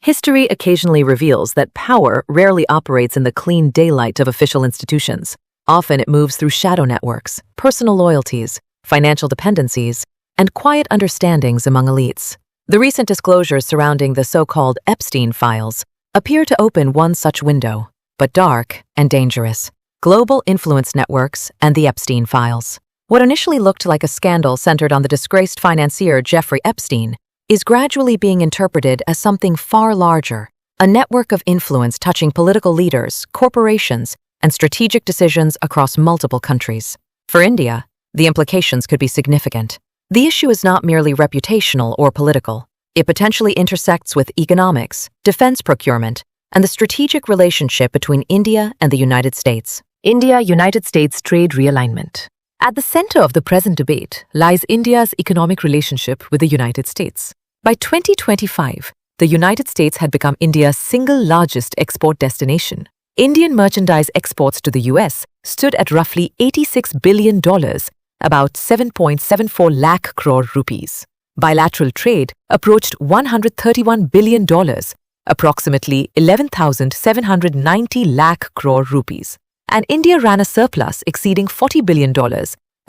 History occasionally reveals that power rarely operates in the clean daylight of official institutions. Often it moves through shadow networks, personal loyalties, financial dependencies, and quiet understandings among elites. The recent disclosures surrounding the so-called Epstein files appear to open one such window, but dark and dangerous. Global influence networks and the Epstein files. What initially looked like a scandal centered on the disgraced financier Jeffrey Epstein is gradually being interpreted as something far larger, a network of influence touching political leaders, corporations, and strategic decisions across multiple countries. For India, the implications could be significant. The issue is not merely reputational or political. It potentially intersects with economics, defense procurement, and the strategic relationship between India and the United States. India-United States trade realignment. At the center of the present debate lies India's economic relationship with the United States. By 2025, the United States had become India's single largest export destination. Indian merchandise exports to the US stood at roughly $86 billion, about 7.74 lakh crore rupees. Bilateral trade approached $131 billion, approximately 11,790 lakh crore rupees. And India ran a surplus exceeding $40 billion,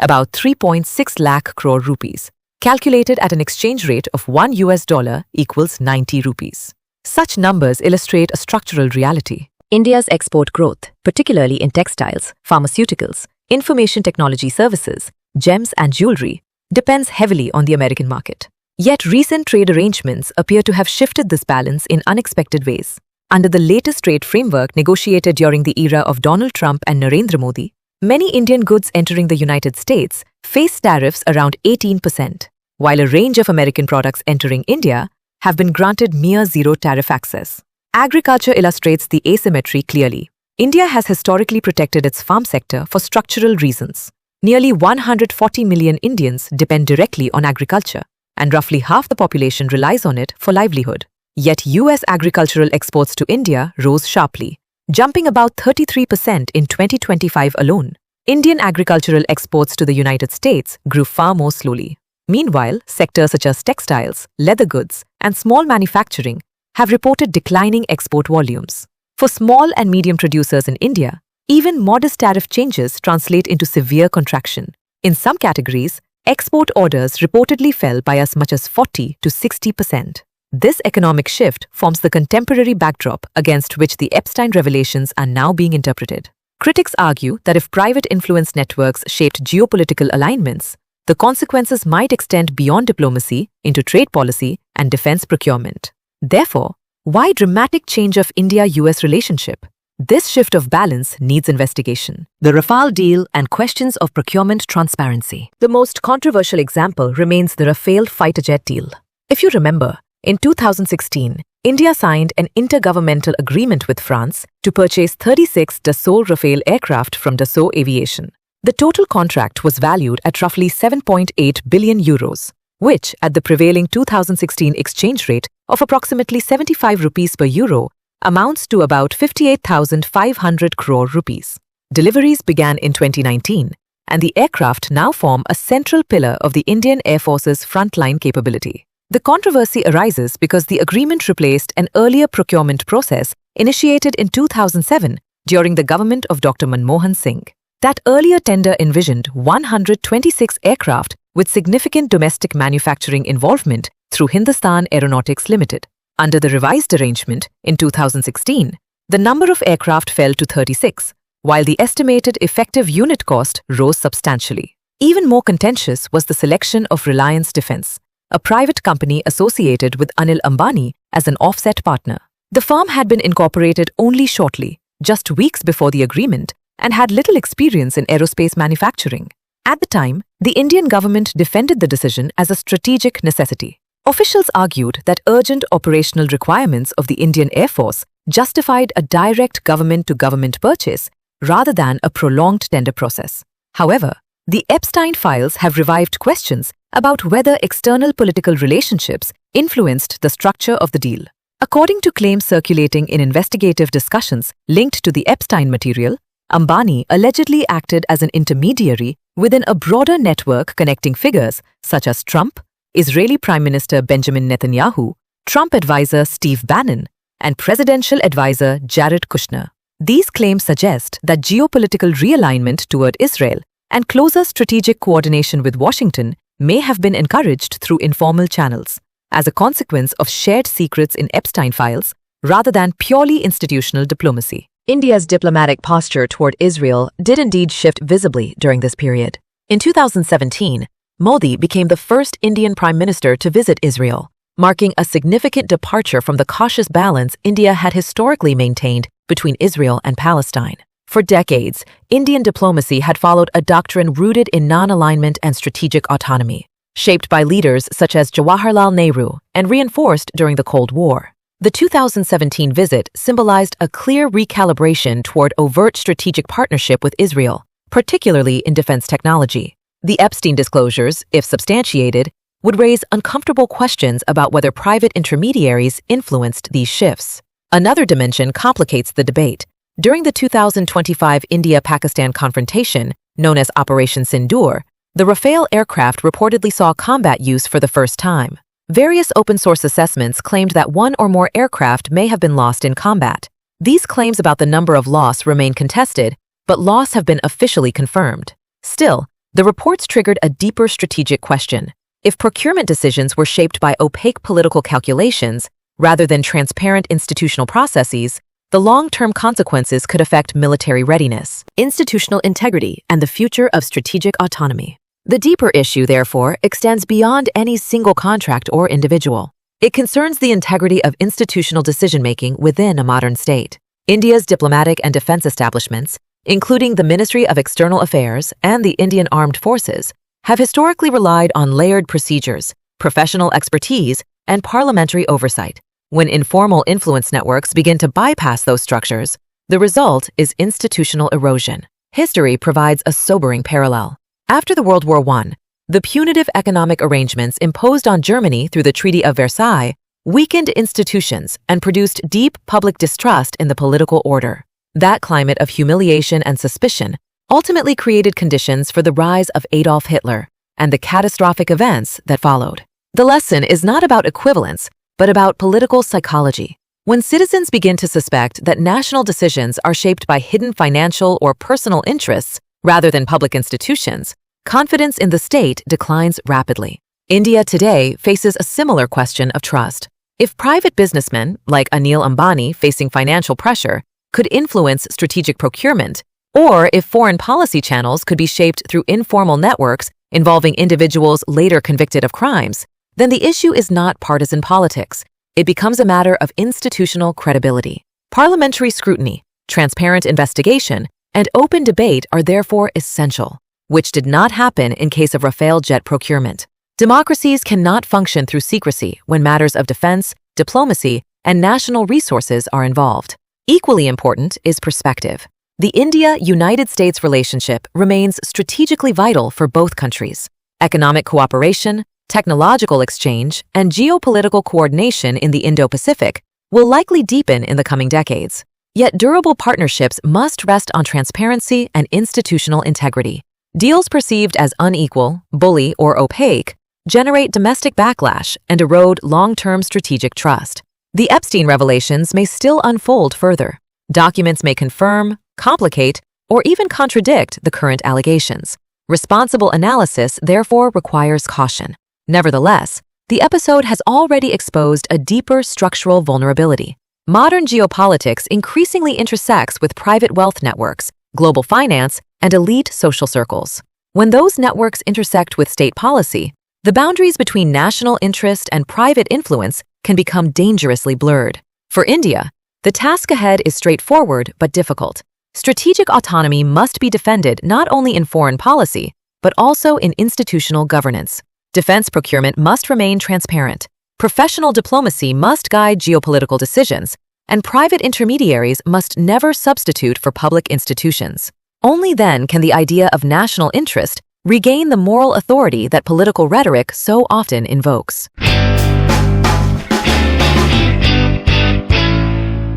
about 3.6 lakh crore rupees, calculated at an exchange rate of $1 equals 90 rupees. Such numbers illustrate a structural reality. India's export growth, particularly in textiles, pharmaceuticals, information technology services, gems and jewelry, depends heavily on the American market. Yet recent trade arrangements appear to have shifted this balance in unexpected ways. Under the latest trade framework negotiated during the era of Donald Trump and Narendra Modi, many Indian goods entering the United States face tariffs around 18%, while a range of American products entering India have been granted near zero tariff access. Agriculture illustrates the asymmetry clearly. India has historically protected its farm sector for structural reasons. Nearly 140 million Indians depend directly on agriculture, and roughly half the population relies on it for livelihood. Yet US agricultural exports to India rose sharply, jumping about 33% in 2025 alone. Indian agricultural exports to the United States grew far more slowly. Meanwhile, sectors such as textiles, leather goods, and small manufacturing have reported declining export volumes. For small and medium producers in India, even modest tariff changes translate into severe contraction. In some categories, export orders reportedly fell by as much as 40 to 60%. This economic shift forms the contemporary backdrop against which the Epstein revelations are now being interpreted. Critics argue that if private influence networks shaped geopolitical alignments, the consequences might extend beyond diplomacy into trade policy and defense procurement. Therefore, why dramatic change of India-US relationship? This shift of balance needs investigation. The Rafale deal and questions of procurement transparency. The most controversial example remains the Rafale fighter jet deal. If you remember, in 2016, India signed an intergovernmental agreement with France to purchase 36 Dassault Rafale aircraft from Dassault Aviation. The total contract was valued at roughly 7.8 billion euros, which, at the prevailing 2016 exchange rate of approximately 75 rupees per euro, amounts to about 58,500 crore rupees. Deliveries began in 2019, and the aircraft now form a central pillar of the Indian Air Force's frontline capability. The controversy arises because the agreement replaced an earlier procurement process initiated in 2007 during the government of Dr. Manmohan Singh. That earlier tender envisioned 126 aircraft with significant domestic manufacturing involvement through Hindustan Aeronautics Limited. Under the revised arrangement in 2016, the number of aircraft fell to 36, while the estimated effective unit cost rose substantially. Even more contentious was the selection of Reliance Defence, a private company associated with Anil Ambani as an offset partner. The firm had been incorporated only shortly, just weeks before the agreement, and had little experience in aerospace manufacturing. At the time, the Indian government defended the decision as a strategic necessity. Officials argued that urgent operational requirements of the Indian Air Force justified a direct government-to-government purchase rather than a prolonged tender process. However, the Epstein files have revived questions about whether external political relationships influenced the structure of the deal. According to claims circulating in investigative discussions linked to the Epstein material, Ambani allegedly acted as an intermediary within a broader network connecting figures such as Trump, Israeli Prime Minister Benjamin Netanyahu, Trump advisor Steve Bannon, and presidential advisor Jared Kushner. These claims suggest that geopolitical realignment toward Israel and closer strategic coordination with Washington may have been encouraged through informal channels, as a consequence of shared secrets in Epstein files rather than purely institutional diplomacy. India's diplomatic posture toward Israel did indeed shift visibly during this period. In 2017, Modi became the first Indian Prime Minister to visit Israel, marking a significant departure from the cautious balance India had historically maintained between Israel and Palestine. For decades, Indian diplomacy had followed a doctrine rooted in non-alignment and strategic autonomy, shaped by leaders such as Jawaharlal Nehru and reinforced during the Cold War. The 2017 visit symbolized a clear recalibration toward overt strategic partnership with Israel, particularly in defense technology. The Epstein disclosures, if substantiated, would raise uncomfortable questions about whether private intermediaries influenced these shifts. Another dimension complicates the debate. During the 2025 India-Pakistan confrontation, known as Operation Sindoor, the Rafale aircraft reportedly saw combat use for the first time. Various open-source assessments claimed that one or more aircraft may have been lost in combat. These claims about the number of loss remain contested, but loss have been officially confirmed. Still, the reports triggered a deeper strategic question. If procurement decisions were shaped by opaque political calculations rather than transparent institutional processes, the long-term consequences could affect military readiness, institutional integrity, and the future of strategic autonomy. The deeper issue, therefore, extends beyond any single contract or individual. It concerns the integrity of institutional decision-making within a modern state. India's diplomatic and defense establishments, including the Ministry of External Affairs and the Indian Armed Forces, have historically relied on layered procedures, professional expertise, and parliamentary oversight. When informal influence networks begin to bypass those structures, the result is institutional erosion. History provides a sobering parallel. After the World War I, the punitive economic arrangements imposed on Germany through the Treaty of Versailles weakened institutions and produced deep public distrust in the political order. That climate of humiliation and suspicion ultimately created conditions for the rise of Adolf Hitler and the catastrophic events that followed. The lesson is not about equivalence, but about political psychology. When citizens begin to suspect that national decisions are shaped by hidden financial or personal interests rather than public institutions, confidence in the state declines rapidly. India today faces a similar question of trust. If private businessmen, like Anil Ambani facing financial pressure, could influence strategic procurement, or if foreign policy channels could be shaped through informal networks involving individuals later convicted of crimes, then the issue is not partisan politics. It becomes a matter of institutional credibility. Parliamentary scrutiny, transparent investigation, and open debate are therefore essential, which did not happen in case of Rafale jet procurement. Democracies cannot function through secrecy when matters of defense, diplomacy, and national resources are involved. Equally important is perspective. The India-United States relationship remains strategically vital for both countries. Economic cooperation, technological exchange, and geopolitical coordination in the Indo-Pacific will likely deepen in the coming decades. Yet durable partnerships must rest on transparency and institutional integrity. Deals perceived as unequal, bully, or opaque generate domestic backlash and erode long-term strategic trust. The Epstein revelations may still unfold further. Documents may confirm, complicate, or even contradict the current allegations. Responsible analysis therefore requires caution. Nevertheless, the episode has already exposed a deeper structural vulnerability. Modern geopolitics increasingly intersects with private wealth networks, global finance, and elite social circles. When those networks intersect with state policy, the boundaries between national interest and private influence can become dangerously blurred. For India, the task ahead is straightforward but difficult. Strategic autonomy must be defended not only in foreign policy, but also in institutional governance. Defense procurement must remain transparent. Professional diplomacy must guide geopolitical decisions, and private intermediaries must never substitute for public institutions. Only then can the idea of national interest regain the moral authority that political rhetoric so often invokes.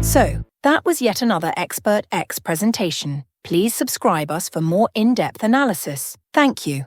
So, that was yet another Expert X presentation. Please subscribe us for more in-depth analysis. Thank you.